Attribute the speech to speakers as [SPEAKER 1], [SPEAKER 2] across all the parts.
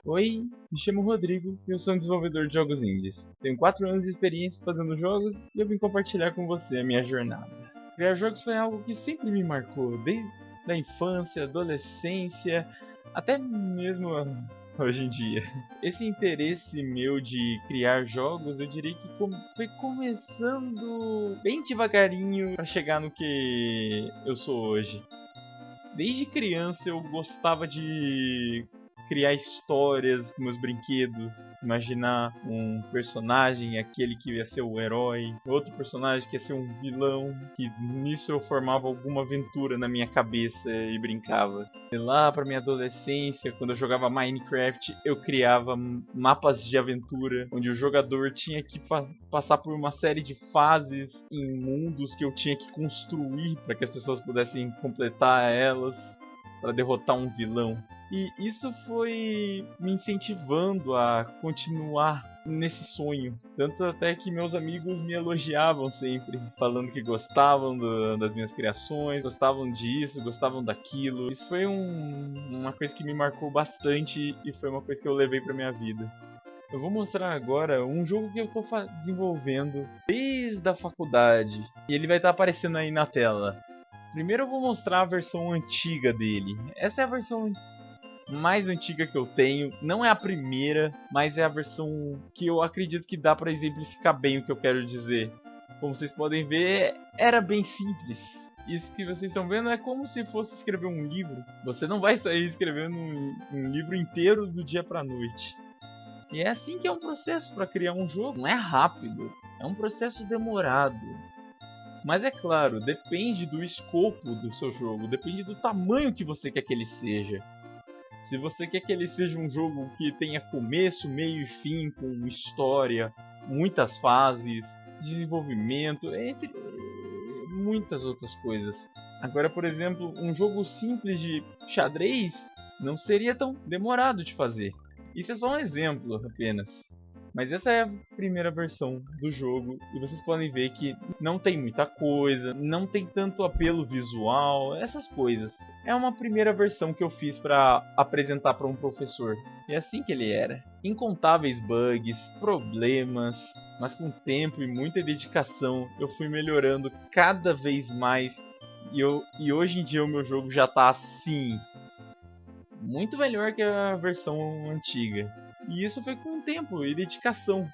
[SPEAKER 1] Oi, me chamo Rodrigo e eu sou um desenvolvedor de jogos indies. Tenho 4 anos de experiência fazendo jogos e eu vim compartilhar com você a minha jornada. Criar jogos foi algo que sempre me marcou, desde a infância, adolescência, até mesmo hoje em dia. Esse interesse meu de criar jogos, eu diria que foi começando bem devagarinho para chegar no que eu sou hoje. Desde criança eu gostava de criar histórias com meus brinquedos, imaginar um personagem, aquele que ia ser o herói, outro personagem que ia ser um vilão, que nisso eu formava alguma aventura na minha cabeça e brincava. E lá para minha adolescência, quando eu jogava Minecraft, eu criava mapas de aventura, onde o jogador tinha que passar por uma série de fases em mundos que eu tinha que construir para que as pessoas pudessem completar elas para derrotar um vilão. E isso foi me incentivando a continuar nesse sonho. Tanto até que meus amigos me elogiavam sempre, falando que gostavam das minhas criações, gostavam disso, gostavam daquilo. Isso foi uma coisa que me marcou bastante e foi uma coisa que eu levei para minha vida. Eu vou mostrar agora um jogo que eu estou desenvolvendo desde a faculdade. E ele vai estar aparecendo aí na tela. Primeiro eu vou mostrar a versão antiga dele. Essa é a versão mais antiga que eu tenho. Não é a primeira, mas é a versão que eu acredito que dá para exemplificar bem o que eu quero dizer. Como vocês podem ver, era bem simples. Isso que vocês estão vendo é como se fosse escrever um livro. Você não vai sair escrevendo um livro inteiro do dia para noite. E é assim que é um processo para criar um jogo. Não é rápido, é um processo demorado. Mas é claro, depende do escopo do seu jogo, depende do tamanho que você quer que ele seja. Se você quer que ele seja um jogo que tenha começo, meio e fim, com história, muitas fases, desenvolvimento, entre muitas outras coisas. Agora, por exemplo, um jogo simples de xadrez não seria tão demorado de fazer. Isso é só um exemplo apenas. Mas essa é a primeira versão do jogo e vocês podem ver que não tem muita coisa, não tem tanto apelo visual, essas coisas. É uma primeira versão que eu fiz para apresentar para um professor. E é assim que ele era. Incontáveis bugs, problemas, mas com tempo e muita dedicação eu fui melhorando cada vez mais. E hoje em dia o meu jogo já está assim, muito melhor que a versão antiga. E isso foi com tempo e dedicação.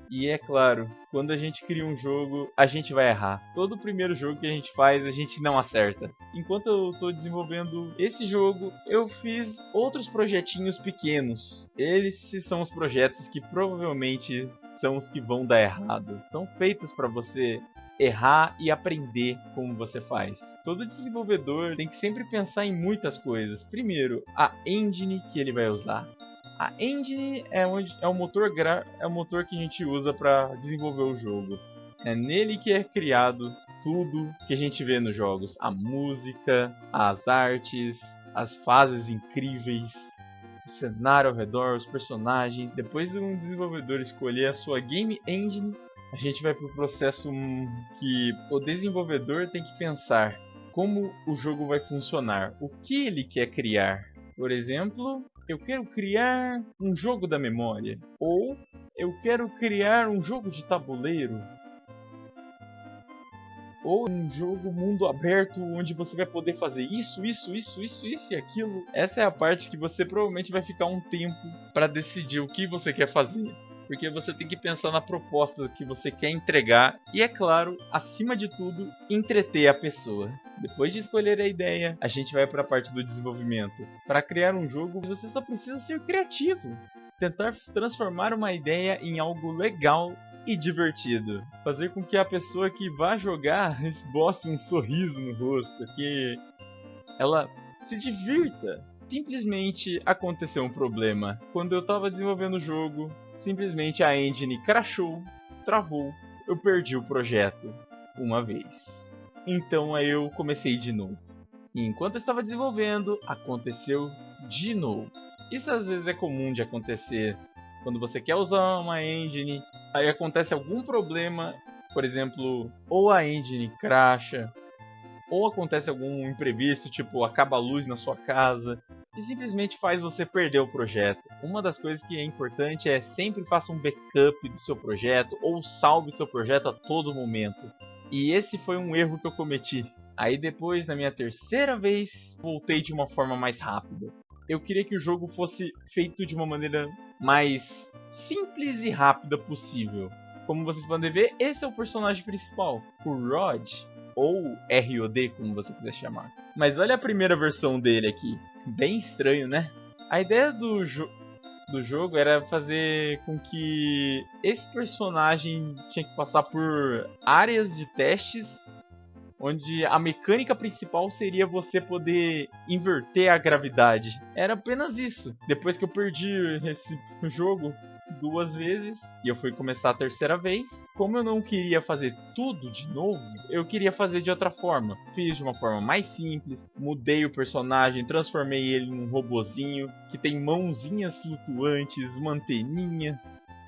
[SPEAKER 1] E é claro, quando a gente cria um jogo, a gente vai errar. Todo primeiro jogo que a gente faz, a gente não acerta. Enquanto eu estou desenvolvendo esse jogo, eu fiz outros projetinhos pequenos. Esses são os projetos que provavelmente são os que vão dar errado. São feitos para você errar e aprender como você faz. Todo desenvolvedor tem que sempre pensar em muitas coisas. Primeiro, a engine que ele vai usar. A engine é o motor é o motor que a gente usa para desenvolver o jogo. É nele que é criado tudo que a gente vê nos jogos: a música, as artes, as fases incríveis, o cenário ao redor, os personagens. Depois de um desenvolvedor escolher a sua game engine, a gente vai para o processo que o desenvolvedor tem que pensar como o jogo vai funcionar, o que ele quer criar. Por exemplo, eu quero criar um jogo da memória, ou eu quero criar um jogo de tabuleiro, ou um jogo mundo aberto onde você vai poder fazer isso e aquilo. Essa é a parte que você provavelmente vai ficar um tempo para decidir o que você quer fazer. Porque você tem que pensar na proposta que você quer entregar e, é claro, acima de tudo, entreter a pessoa. Depois de escolher a ideia, a gente vai para a parte do desenvolvimento. Para criar um jogo, você só precisa ser criativo. Tentar transformar uma ideia em algo legal e divertido. Fazer com que a pessoa que vá jogar esboce um sorriso no rosto, que ela se divirta. Simplesmente aconteceu um problema. Quando eu estava desenvolvendo o jogo, simplesmente a engine crashou, travou, eu perdi o projeto uma vez. Então aí eu comecei de novo. E enquanto eu estava desenvolvendo, aconteceu de novo. Isso às vezes é comum de acontecer quando você quer usar uma engine, aí acontece algum problema, por exemplo, ou a engine crasha, ou acontece algum imprevisto, tipo acaba a luz na sua casa, e simplesmente faz você perder o projeto. Uma das coisas que é importante é sempre faça um backup do seu projeto ou salve seu projeto a todo momento. E esse foi um erro que eu cometi. Aí depois, na minha terceira vez, voltei de uma forma mais rápida. Eu queria que o jogo fosse feito de uma maneira mais simples e rápida possível. Como vocês podem ver, esse é o personagem principal, o Rod, ou ROD, como você quiser chamar. Mas olha a primeira versão dele aqui, bem estranho, né? A ideia do jogo era fazer com que esse personagem tinha que passar por áreas de testes, onde a mecânica principal seria você poder inverter a gravidade. Era apenas isso. Depois que eu perdi esse jogo 2 vezes e eu fui começar a terceira vez, como eu não queria fazer tudo de novo, eu queria fazer de outra forma. Fiz de uma forma mais simples, mudei o personagem, transformei ele num robozinho que tem mãozinhas flutuantes, uma anteninha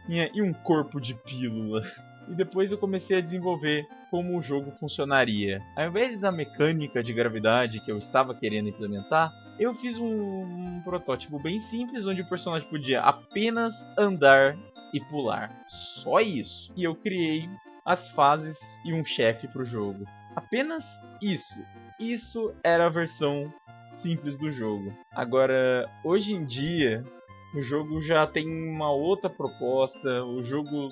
[SPEAKER 1] e um corpo de pílula. E depois eu comecei a desenvolver como o jogo funcionaria. Ao invés da mecânica de gravidade que eu estava querendo implementar, eu fiz um protótipo bem simples, onde o personagem podia apenas andar e pular. Só isso. E eu criei as fases e um chefe para o jogo. Apenas isso. Isso era a versão simples do jogo. Agora, hoje em dia, o jogo já tem uma outra proposta. O jogo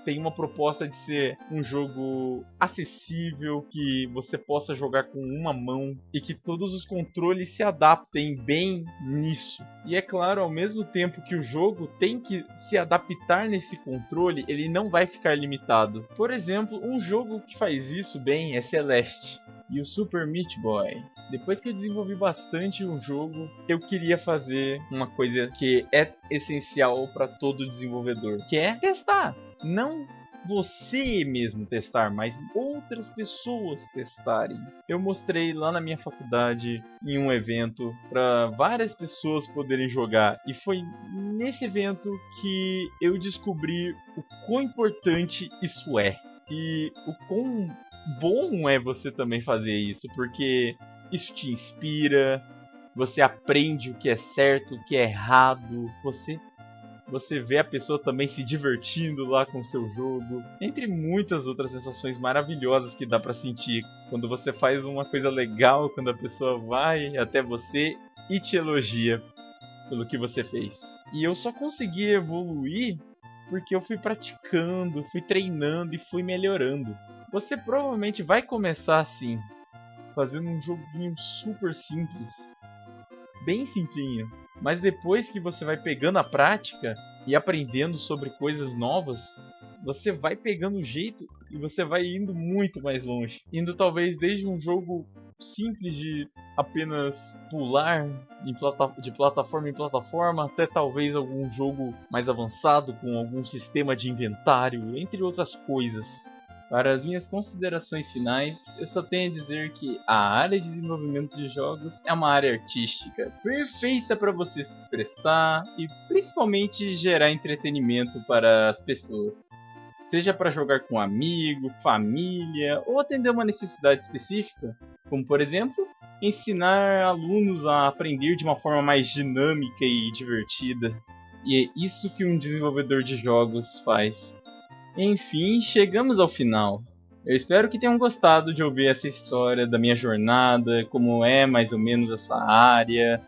[SPEAKER 1] tem uma proposta de ser um jogo acessível, que você possa jogar com uma mão e que todos os controles se adaptem bem nisso. E é claro, ao mesmo tempo que o jogo tem que se adaptar nesse controle, ele não vai ficar limitado. Por exemplo, um jogo que faz isso bem é Celeste e o Super Meat Boy. Depois que eu desenvolvi bastante o jogo, eu queria fazer uma coisa que é essencial para todo desenvolvedor, que é testar. Não você mesmo testar, mas outras pessoas testarem. Eu mostrei lá na minha faculdade, em um evento, para várias pessoas poderem jogar. E foi nesse evento que eu descobri o quão importante isso é. E o quão bom é você também fazer isso, porque isso te inspira, você aprende o que é certo, o que é errado, você vê a pessoa também se divertindo lá com o seu jogo, entre muitas outras sensações maravilhosas que dá pra sentir quando você faz uma coisa legal, quando a pessoa vai até você e te elogia pelo que você fez. E eu só consegui evoluir porque eu fui praticando, fui treinando e fui melhorando. Você provavelmente vai começar assim, fazendo um joguinho super simples, bem simplinho. Mas depois que você vai pegando a prática e aprendendo sobre coisas novas, você vai pegando o jeito e você vai indo muito mais longe. Indo talvez desde um jogo simples de apenas pular de plataforma em plataforma, até talvez algum jogo mais avançado com algum sistema de inventário, entre outras coisas. Para as minhas considerações finais, eu só tenho a dizer que a área de desenvolvimento de jogos é uma área artística perfeita para você se expressar e principalmente gerar entretenimento para as pessoas. Seja para jogar com amigo, família ou atender uma necessidade específica, como por exemplo, ensinar alunos a aprender de uma forma mais dinâmica e divertida. E é isso que um desenvolvedor de jogos faz. Enfim, chegamos ao final. Eu espero que tenham gostado de ouvir essa história da minha jornada, como é mais ou menos essa área.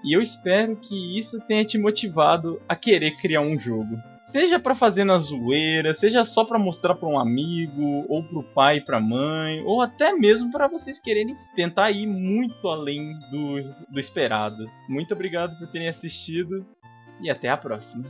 [SPEAKER 1] E eu espero que isso tenha te motivado a querer criar um jogo. Seja para fazer na zoeira, seja só para mostrar para um amigo, ou para o pai e para a mãe, ou até mesmo para vocês quererem tentar ir muito além do esperado. Muito obrigado por terem assistido e até a próxima.